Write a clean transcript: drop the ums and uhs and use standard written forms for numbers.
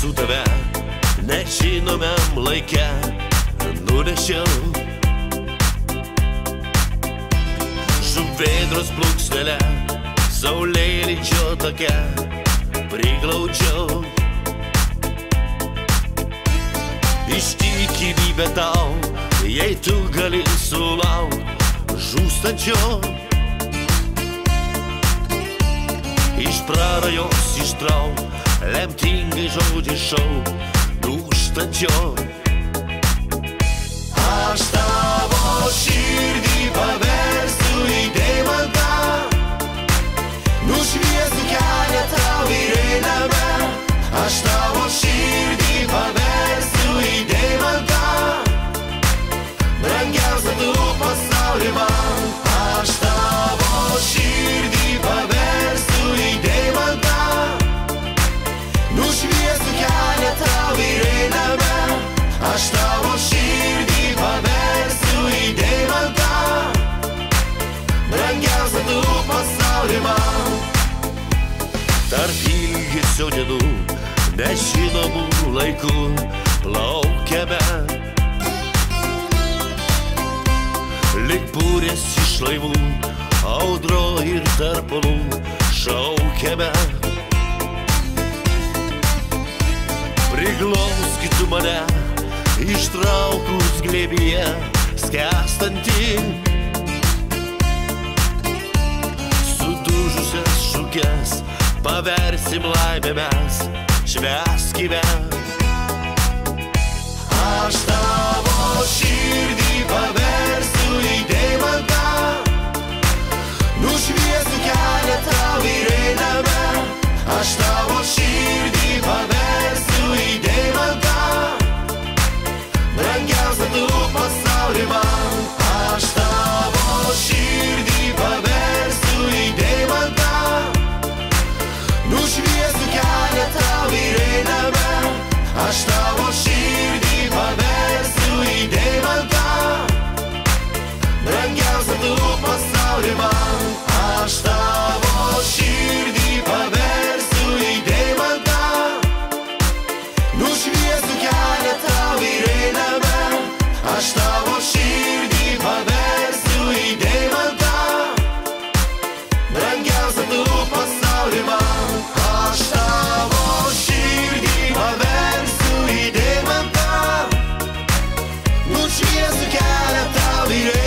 su tave nežinomiam laike nunešiau. Žuvėdros plunksnelę saulėlydžio take priglaudžiau. Ištikimybė tau, jei tu gali sulaukt žūstančio. Iš prarajos ištrauk lemtingai žodžiai šauk dūžtančio. Aš tavo širdį paversiu į deimantą, nušviesiu kelią tau į einamą. Aš tavo širdį paversiu į deimantą, brangiausia tu pasaulį man. Aš tavo širdį paversiu į deimantą, nušviesiu kelią tau į einamą. Aš tavo širdį paversiu į deimantą, brangiausia tu pasaulį man. Tarp ilgesio dienų, nežinomų laikų plaukiame, lyg burės iš laivų, audro ir tarpalų šaukiame. Priglauskit tu mane, ištraukus glėbyje skęstantį, sudužusias šukes paversim laimę mes, švęskime. Aš tavo širdį paversiu į deimantą, nušviesiu kelią tau į einamą. Aš tavo širdį paversiu į deimantą, brangiausia tu pasaulį man. Aš tavo širdį paversiu į deimantą, nušviesiu kelią tau į einamą. Aš tavo širdį paversiu į deimantą, brangiausia tu pasaulį man. Aš tavo širdį paversiu į deimantą, nušviesiu kelią tau į einamą. Aš tavo širdį paversiu į deimantą, brangiausia tu pasaulį man. Aš tavo širdį paversiu į deimantą, nušviesiu kelią tau į einamą.